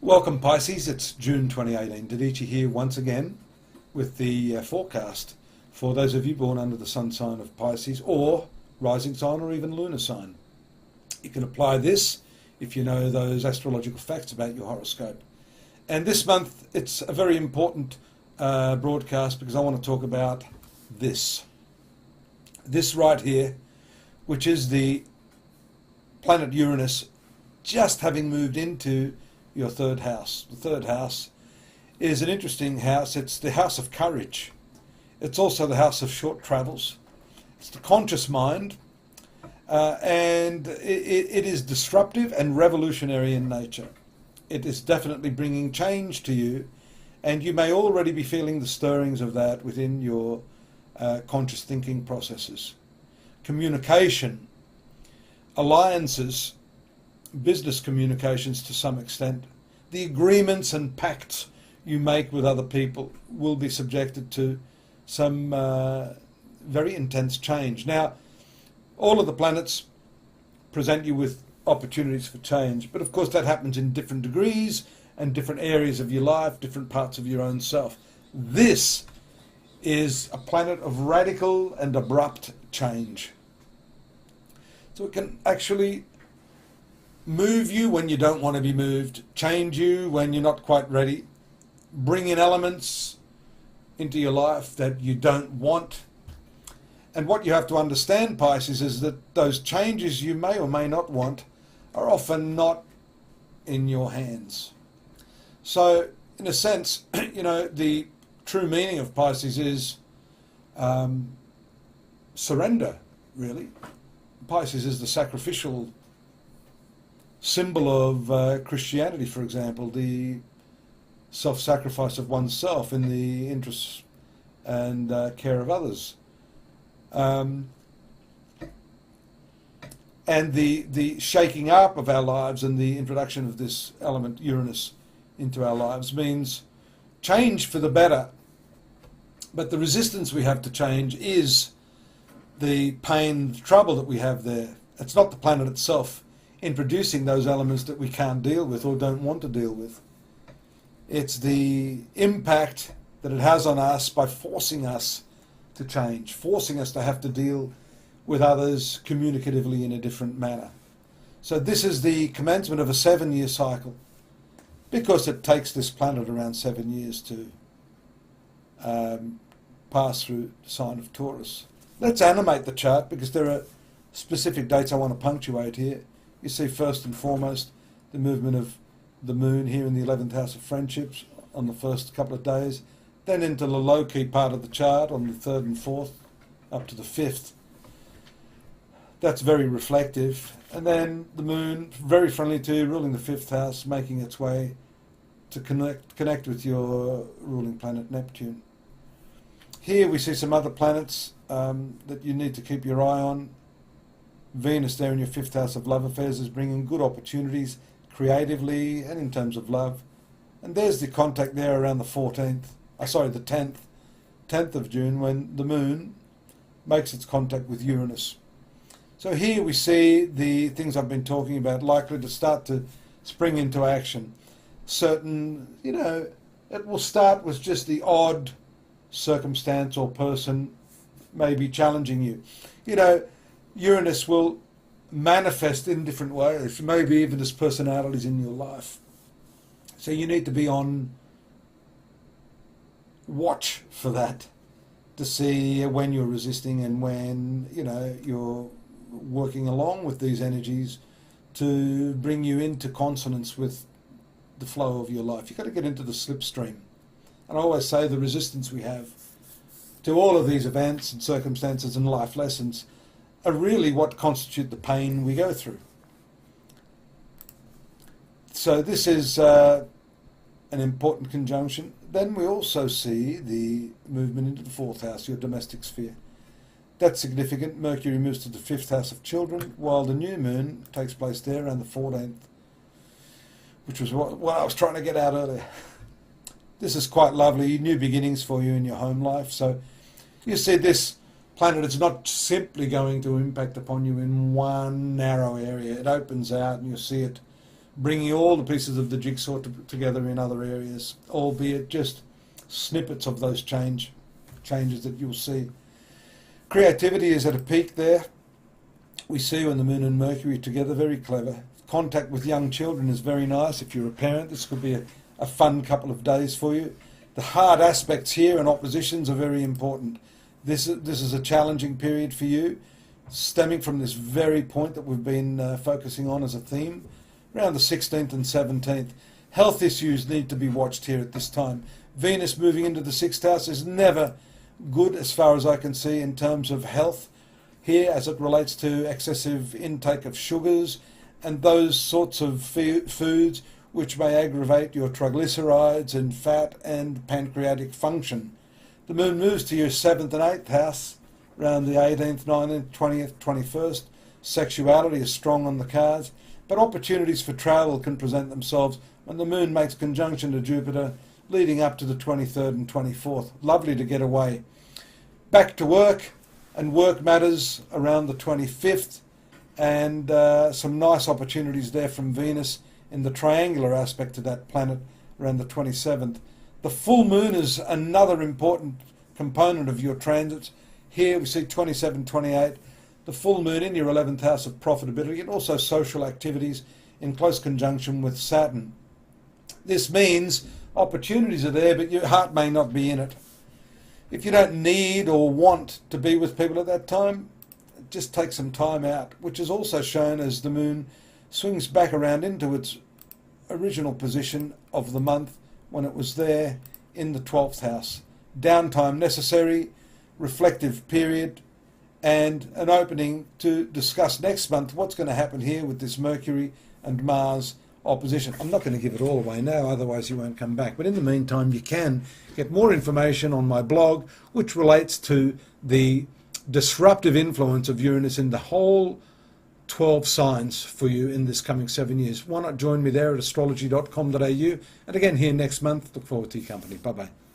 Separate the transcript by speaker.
Speaker 1: Welcome Pisces, it's June 2018. Dadhichi here once again with the forecast for those of you born under the sun sign of Pisces or rising sign or even lunar sign. You can apply this if you know those astrological facts about your horoscope. And this month it's a very important broadcast because I want to talk about this right here, which is the planet Uranus just having moved into your third house. The third house is an interesting house. It's the house of courage. It's also the house of short travels. It's the conscious mind, and it is disruptive and revolutionary in nature. It is definitely bringing change to you, and you may already be feeling the stirrings of that within your conscious thinking processes. Communication, alliances, business communications to some extent, the agreements and pacts you make with other people will be subjected to some very intense change. Now, all of the planets present you with opportunities for change, but of course that happens in different degrees and different areas of your life, different parts of your own self. This is a planet of radical and abrupt change. So it can actually move you when you don't want to be moved, change you when you're not quite ready, bring in elements into your life that you don't want. And what you have to understand, Pisces, is that those changes you may or may not want are often not in your hands. So, in a sense, you know, the true meaning of Pisces is surrender, really. Pisces is the sacrificial symbol of Christianity, for example, the self-sacrifice of oneself in the interests and care of others. And the shaking up of our lives and the introduction of this element, Uranus, into our lives means change for the better. But the resistance we have to change is the pain, the trouble that we have there. It's not the planet itself introducing those elements that we can't deal with or don't want to deal with. It's the impact that it has on us by forcing us to change, forcing us to have to deal with others communicatively in a different manner. So this is the commencement of a 7-year cycle, because it takes this planet around 7 years to pass through the sign of Taurus. Let's animate the chart because there are specific dates I want to punctuate here. You see first and foremost the movement of the moon here in the 11th house of friendships on the first couple of days, then into the low-key part of the chart on the 3rd and 4th up to the 5th. That's very reflective. And then the moon, very friendly to you, ruling the 5th house, making its way to connect with your ruling planet Neptune. Here we see some other planets that you need to keep your eye on. Venus there in your 5th house of love affairs is bringing good opportunities creatively and in terms of love. And there's the contact there around the 10th of June, when the moon makes its contact with Uranus. So here we see the things I've been talking about likely to start to spring into action. Certain, you know, it will start with just the odd circumstance or person maybe challenging you. You know, Uranus will manifest in different ways, maybe even as personalities in your life. So you need to be on watch for that, to see when you're resisting and when, you know, you're working along with these energies to bring you into consonance with the flow of your life. You've got to get into the slipstream. And I always say the resistance we have to all of these events and circumstances and life lessons are really what constitute the pain we go through. So this is an important conjunction. Then we also see the movement into the 4th house, your domestic sphere. That's significant. Mercury moves to the 5th house of children, while the new moon takes place there around the 14th, which was what I was trying to get out earlier. This is quite lovely, new beginnings for you in your home life. So you see this planet is not simply going to impact upon you in one narrow area. It opens out and you see it bringing all the pieces of the jigsaw together in other areas, albeit just snippets of those changes that you'll see. Creativity is at a peak there. We see when the Moon and Mercury together, very clever. Contact with young children is very nice. If you're a parent, this could be a fun couple of days for you. The hard aspects here and oppositions are very important. This is a challenging period for you, stemming from this very point that we've been focusing on as a theme, around the 16th and 17th. Health issues need to be watched here at this time. Venus moving into the 6th house is never good as far as I can see in terms of health here as it relates to excessive intake of sugars and those sorts of foods which may aggravate your triglycerides and fat and pancreatic function. The Moon moves to your 7th and 8th house around the 18th, 19th, 20th, 21st. Sexuality is strong on the cards, but opportunities for travel can present themselves when the Moon makes conjunction to Jupiter leading up to the 23rd and 24th. Lovely to get away. Back to work and work matters around the 25th, and some nice opportunities there from Venus in the triangular aspect to that planet around the 27th. The full moon is another important component of your transits. Here we see 27, 28, the full moon in your 11th house of profitability and also social activities in close conjunction with Saturn. This means opportunities are there, but your heart may not be in it. If you don't need or want to be with people at that time, just take some time out, which is also shown as the moon swings back around into its original position of the month when it was there in the 12th house. Downtime necessary, reflective period, and an opening to discuss next month what's going to happen here with this Mercury and Mars opposition. I'm not going to give it all away now, otherwise you won't come back. But in the meantime, you can get more information on my blog, which relates to the disruptive influence of Uranus in the whole 12 signs for you in this coming 7 years. Why not join me there at astrology.com.au? And again here next month. Look forward to your company. Bye-bye.